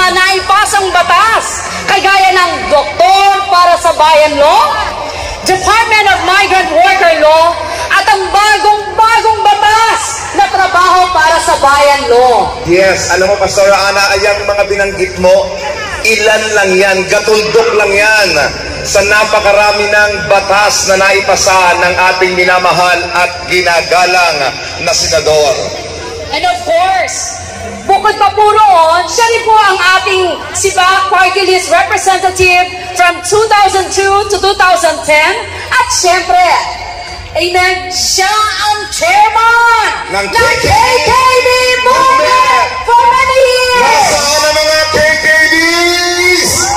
mga naipasang batas, kagaya ng Doktor para sa Bayan Law, Department of Migrant Worker Law, at ang bagong batas na Trabaho para sa Bayan Law. Yes, alam mo, Pastora Ana, ayang mga binanggit mo, ilan lang yan, gatuldok lang yan sa napakarami ng batas na naipasa ng ating minamahal at ginagalang na senador. And of course, bukod pa po roon, siya rin po ang ating SIBAC Party List Representative from 2002 to 2010. At syempre, amen, siya ang chairman ng KKB movement for many years. Nasaan ang mga KKBs?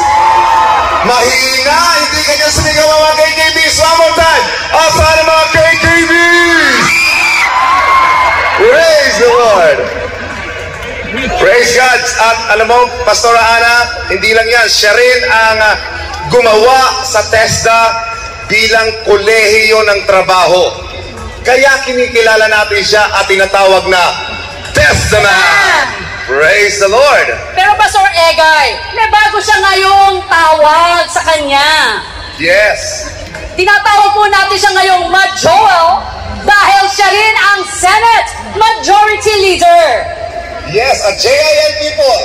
Mahina, hindi kanya sinigaw ang mga KKBs. One more time. Asaan ang mga KKBs? Praise the Lord. Praise God. At alam mo, Pastora Ana, hindi lang yan, siya rin ang gumawa sa TESDA bilang kolehiyo ng trabaho. Kaya kinikilala natin siya at tinatawag na TESDA Man. Praise the Lord. Pero Pastor Egay, may bago siya ngayong tawag sa kanya. Yes. Tinatawag po natin siya ngayong Majoel dahil siya rin ang Senate Majority Leader. Yes, at JIL people,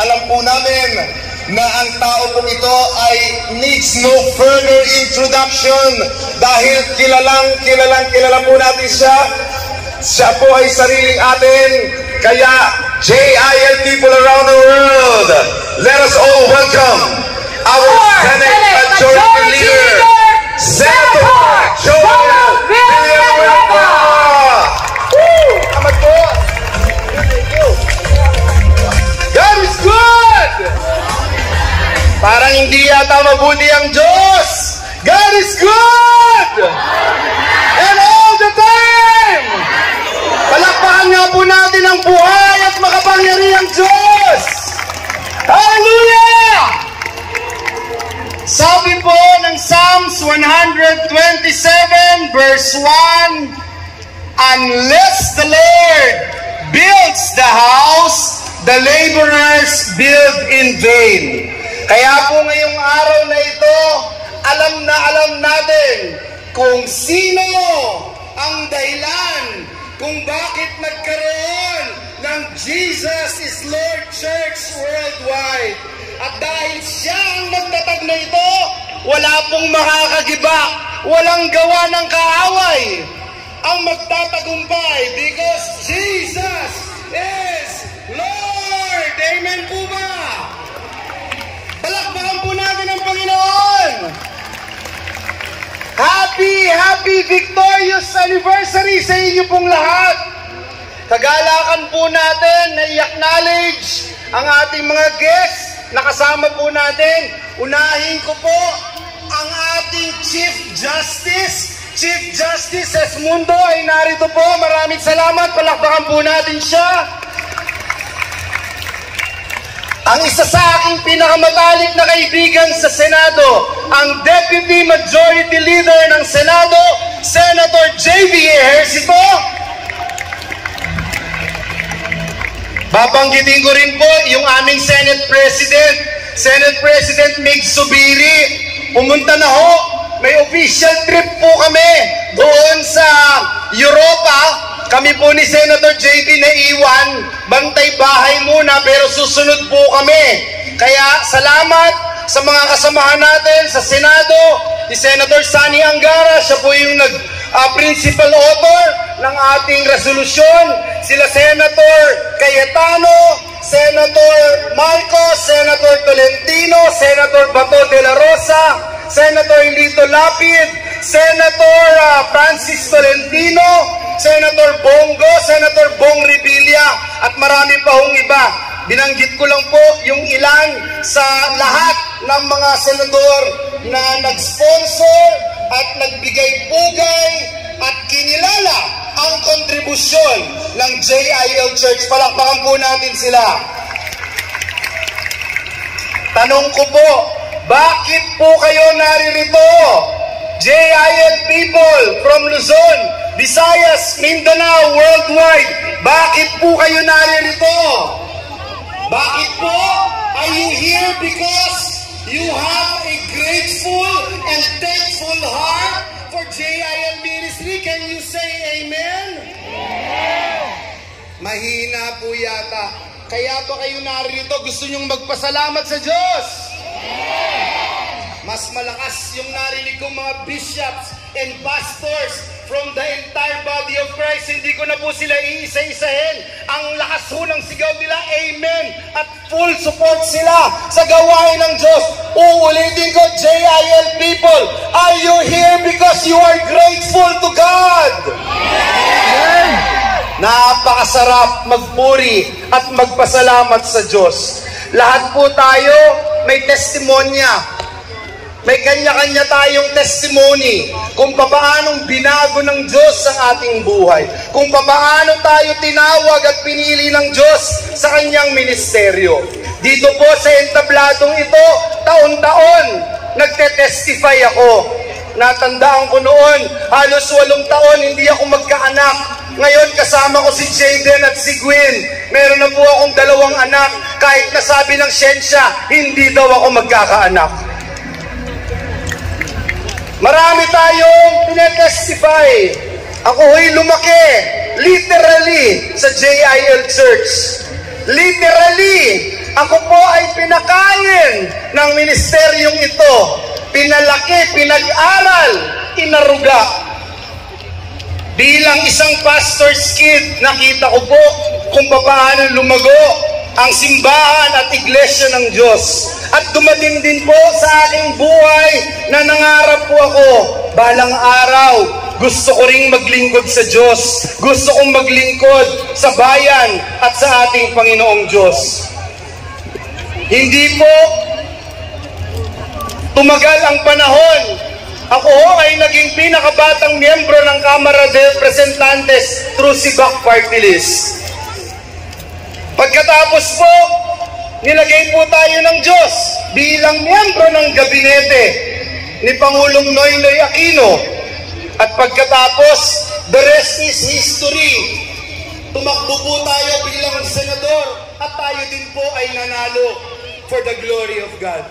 alam po namin na ang tao po ito ay needs no further introduction dahil kilala po natin siya. Siya po ay sariling atin. Kaya JIL people around the world, let us all welcome our Senate Majority Leader, Senator Joel Villanueva. Salamat po. God is good! Parang hindi yata mabuti ang Diyos. God is good! And all the time! Palakpakan nga po natin ang buhay at makapangyarihang Diyos! Hallelujah! Sabi po ng Psalms 127 verse 1, unless the Lord builds the house, the laborers build in vain. Kaya po ngayong araw na ito, alam natin kung sino ang dahilan kung bakit nagkaroon ng Jesus is Lord Church Worldwide. At dahil siya ang magtatag na ito, wala pong makakagiba, walang gawa ng kaaway ang magtatagumpay because Jesus is Lord. Amen po ba? Palakpakan po natin ang Panginoon. Happy victorious anniversary sa inyo pong lahat. Kagalakan po natin na i-acknowledge ang ating mga guests na kasama po natin. Unahin ko po ang ating Chief Justice Esmundo ay narito po. Maraming salamat. Palakpakan po natin siya. Ang isa sa aking pinakamatalik na kaibigan sa Senado, ang Deputy Majority Leader ng Senado, Senator J.B. Ejercito. Babanggitin ko rin po yung aming Senate President Mig Subiri. Pumunta na ho, may official trip po kami doon sa Europa. Kami po ni Senator JB na iwan, bantay bahay muna pero susunod po kami. Kaya salamat sa mga kasamahan natin sa Senado, ni Senator Sani Angara, siya po yung principal author ng ating resolusyon, sila Senator Cayetano, Senator Marcos, Senator Tolentino, Senator Bato de la Rosa, Senator Lito Lapid, Senator Francis Tolentino, Senator Bongo, Senator Bong Revilla, at marami pa hong iba. Binanggit ko lang po yung ilan sa lahat ng mga senador na nag-sponsor at nagbigay pugay at kinilala ang kontribusyon ng JIL Church. Palakpakan po natin sila. Tanong ko po, bakit po kayo naririto? JIL people from Luzon, Visayas, Mindanao, worldwide, bakit po kayo naririto? Bakit po? Are you here because you have a grateful and thankful heart for JIL Ministry? Can you say amen? Mahina po yata. Kaya ba kayo narito? Gusto nyong magpasalamat sa Diyos? Mas malakas yung narinig kong mga bishops and pastors from the entire body of Christ. Hindi ko na po sila iisa-isahin. Ang lakas ho ng sigaw nila, amen. At full support sila sa gawain ng Diyos. Uulitin ko, JIL people, are you here because you are grateful to God? Amen. Napakasarap magpuri at magpasalamat sa Diyos. Lahat po tayo may testimonya. May kanya-kanya tayong testimony kung paanong binago ng Diyos ang ating buhay. Kung paano tayo tinawag at pinili ng Diyos sa kanyang ministeryo. Dito po sa entabladong ito, taon-taon, nagte-testify ako. Natandaan ko noon, halos 8 taon, hindi ako magkaanak. Ngayon, kasama ko si Jaden at si Gwen. Meron na po akong 2 anak. Kahit nasabi ng siyensya, hindi daw ako magkakaanak. Marami tayong pinetestify. Ako ho'y lumaki, literally, sa JIL Church. Literally, ako po ay pinakain ng ministeryong ito. Pinalaki, pinag-aral, inaruga. Bilang isang pastor's kid, nakita ko po kung paano lumago ang simbahan at iglesia ng Diyos. At dumating din po sa aking buhay na nangarap po ako, balang araw, gusto ko ring maglingkod sa Diyos. Gusto kong maglingkod sa bayan at sa ating Panginoong Diyos. Hindi po tumagal ang panahon. Ako ay naging pinakabatang miyembro ng Kamara de Representantes through Sibak Party List. Pagkatapos po, nilagay po tayo ng Diyos bilang miyembro ng gabinete ni Pangulong Noynoy Aquino. At pagkatapos, the rest is history. Tumakbo po tayo bilang senador at tayo din po ay nanalo for the glory of God.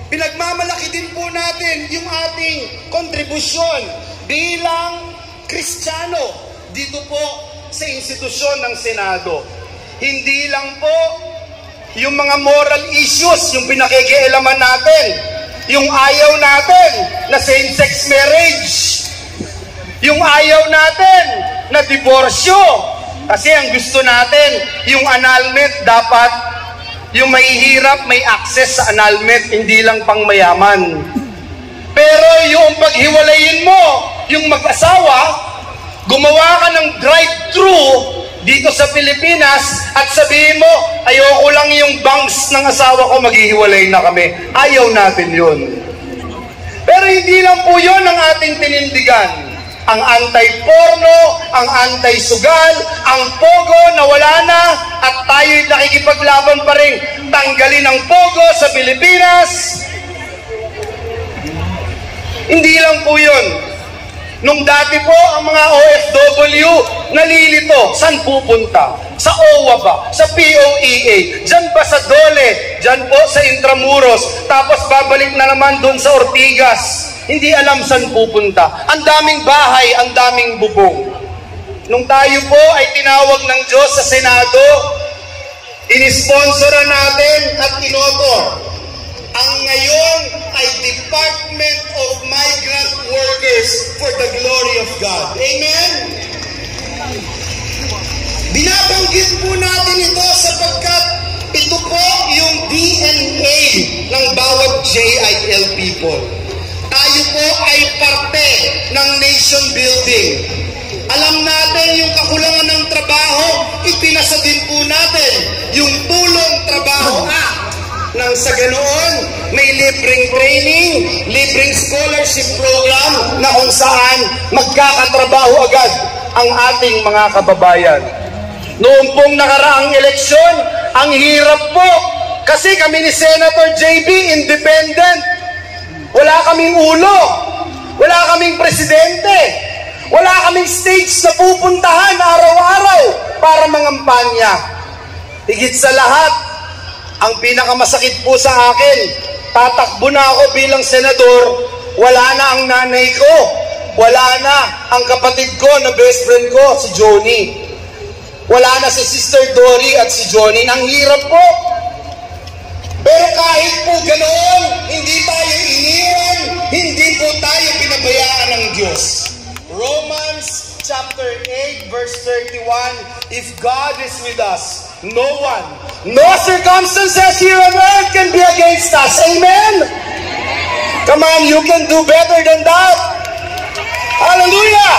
Pinagmamalaki din po natin yung ating kontribusyon bilang Kristiyano dito po sa institusyon ng Senado. Hindi lang po yung mga moral issues yung pinakikialaman natin, yung ayaw natin na same-sex marriage, yung ayaw natin na diborsyo, kasi ang gusto natin yung annulment dapat yung mahihirap may access sa annulment, hindi lang pang mayaman. Pero yung paghiwalayin mo yung mag-asawa, gumawa ka ng drive-thru dito sa Pilipinas at sabihin mo, ayoko lang yung bangs ng asawa ko, maghihiwalay na kami. Ayaw natin yun. Pero hindi lang po yun ang ating tinindigan. Ang anti-porno, ang anti-sugal, ang pogo na wala na at tayo'y nakikipaglaban pa rin. Tanggalin ang pogo sa Pilipinas. Hindi lang po yun. Nung dati po, ang mga OFW nalilito. Saan pupunta? Sa OWA ba? Sa POEA? Diyan ba sa DOLE? Diyan po sa Intramuros. Tapos babalik na naman doon sa Ortigas. Hindi alam saan pupunta. Ang daming bahay, ang daming bubong. Nung tayo po ay tinawag ng Diyos sa Senado, inisponsoran natin at inotor. Ang ngayon ay Department of Migrant Workers for the glory of God. Amen? Binabanggit po natin ito sapagkat ito po yung DNA ng bawat JIL people. Tayo po ay parte ng nation building. Alam natin yung kakulangan ng trabaho, ipinasa din po natin yung tulong trabaho nang sa ganoon, may libreng training, libreng scholarship program na kung saan magkakatrabaho agad ang ating mga kababayan. Noong pong nakaraang eleksyon, ang hirap po kasi kami ni Senator JB, independent. Wala kaming ulo, wala kaming presidente, wala kaming stage na pupuntahan araw-araw para mangampanya. Higit sa lahat, Ang pinakamasakit po sa akin, tatakbo na ako bilang senador, wala na ang nanay ko, wala na ang kapatid ko na best friend ko, si Johnny. Wala na si Sister Dory at si Johnny. Ang hirap po. Pero kahit po ganoon, hindi tayo iniwan, hindi po tayo pinabayaan ng Diyos. Romans chapter 8 verse 31, if God is with us, no one, no circumstances here on earth can be against us. Amen? Come on, you can do better than that. Hallelujah!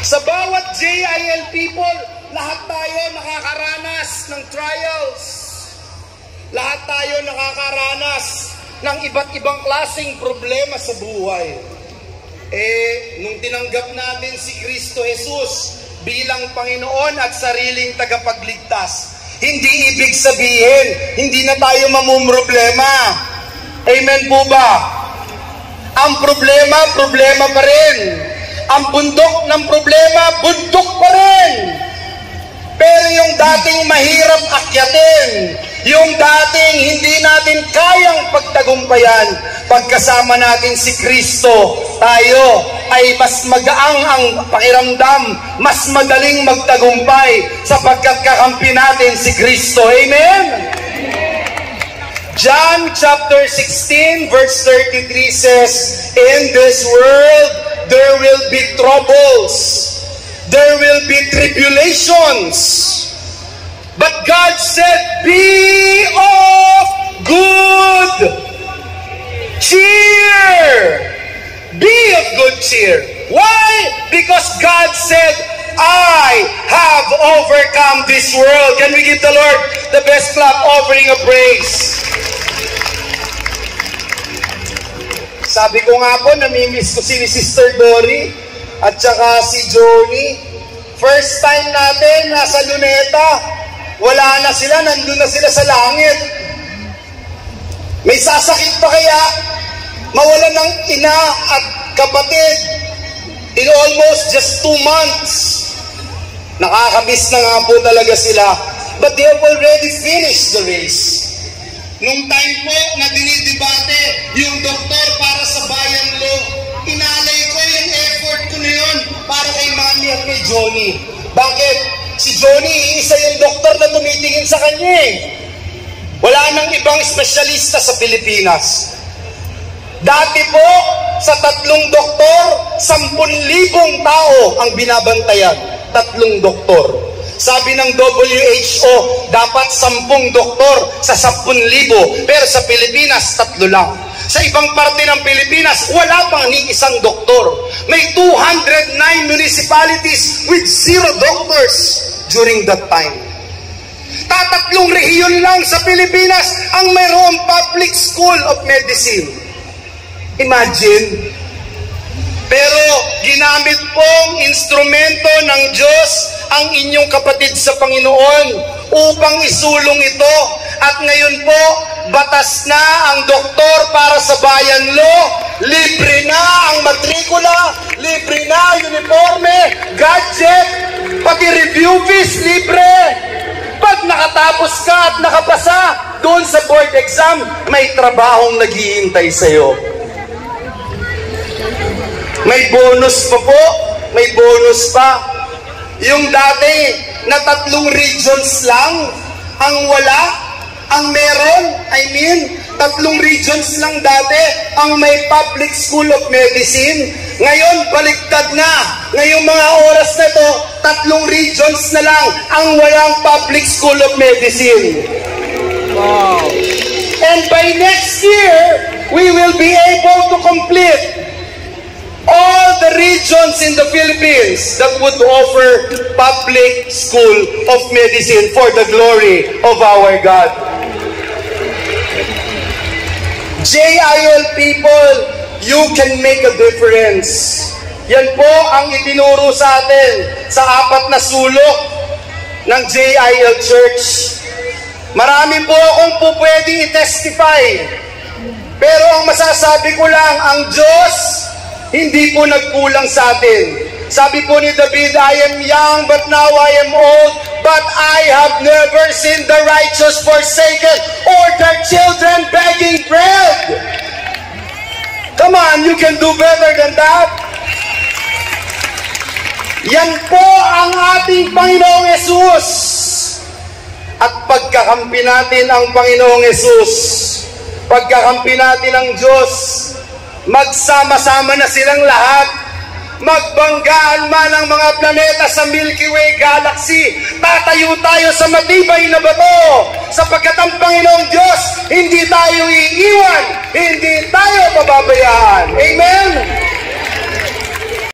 Sa bawat JIL people, lahat tayo nakakaranas ng trials. Lahat tayo nakakaranas ng iba't ibang klaseng problema sa buhay. Nung tinanggap natin si Kristo Jesus bilang Panginoon at sariling tagapagligtas, hindi ibig sabihin, hindi na tayo mamumroblema. Amen po ba? Ang problema, problema pa rin. Ang bundok ng problema, bundok pa rin. Pero yung dating mahirap akyatin, yung dating hindi natin kayang pagtagumpayan, pagkasama natin si Kristo, tayo ay mas magaang ang pakiramdam, mas madaling magtagumpay sapagkat kakampi natin si Kristo. Amen? John chapter 16 verse 33 says, in this world there will be troubles, there will be tribulations, but God said, be of good cheer. Be of good cheer. Why? Because God said, I have overcome this world. Can we give the Lord the best clap offering of praise? Sabi ko nga po, namimiss ko si Sister Dory at saka si Johnny. First time natin, nasa Luneta. Wala na sila, nandun na sila sa langit. May sasakit pa kaya mawalan ng ina at kapatid in almost just 2 months. Nakakamiss na nga po talaga sila. But they have already finished the race. Nung time po na dinidebate yung doktor para sa Bayan Law, inalay ko yung effort ko na yun para kay Mami at kay Johnny. Bakit? Si Johnny, isa yung doktor na tumitingin sa kanya eh. Wala nang ibang espesyalista sa Pilipinas. Dati po, sa 3 doktor, 10,000 tao ang binabantayan. 3 doktor. Sabi ng WHO, dapat 10 doktor sa 10,000. Pero sa Pilipinas, 3 lang. Sa ibang parte ng Pilipinas, wala pang ni isang doktor. May 209 municipalities with 0 doctors during that time. Tatatlong rehiyon lang sa Pilipinas ang mayroong public school of medicine. Imagine. Pero ginamit pong instrumento ng Diyos ang inyong kapatid sa Panginoon upang isulong ito. At ngayon po, batas na ang doktor para sa Bayan Law, libre na ang matrikula, libre na uniforme, gadget, pati review fees libre. Pag nakatapos ka at nakapasa doon sa board exam, may trabahong naghihintay sa'yo. May bonus pa po, may bonus pa. Yung dati na 3 regions lang ang wala, ang meron, 3 regions lang dati ang may public school of medicine. Ngayon, baliktad na. Ngayong mga oras na to, 3 regions na lang ang walang public school of medicine. Wow. And by next year, we will be able to complete all the regions in the Philippines that would offer public school of medicine for the glory of our God. JIL people, you can make a difference. Yan po ang itinuro sa atin sa 4 na sulok ng JIL Church. Marami po akong po pwedeng i-testify. Pero ang masasabi ko lang, ang Diyos hindi po nagkulang sa atin. Sabi po ni David, I am young but now I am old, but I have never seen the righteous forsaken or their children begging bread. Come on, you can do better than that. Yan po ang ating Panginoong Yesus. At pagkakampi natin ang Panginoong Yesus, pagkakampi natin ang Diyos, magsama-sama na silang lahat, magbanggaan man ang mga planeta sa Milky Way Galaxy, tatayo tayo sa matibay na bato, sapagkat ang Panginoong Diyos, hindi tayo iiwan, hindi tayo pababayaan. Amen?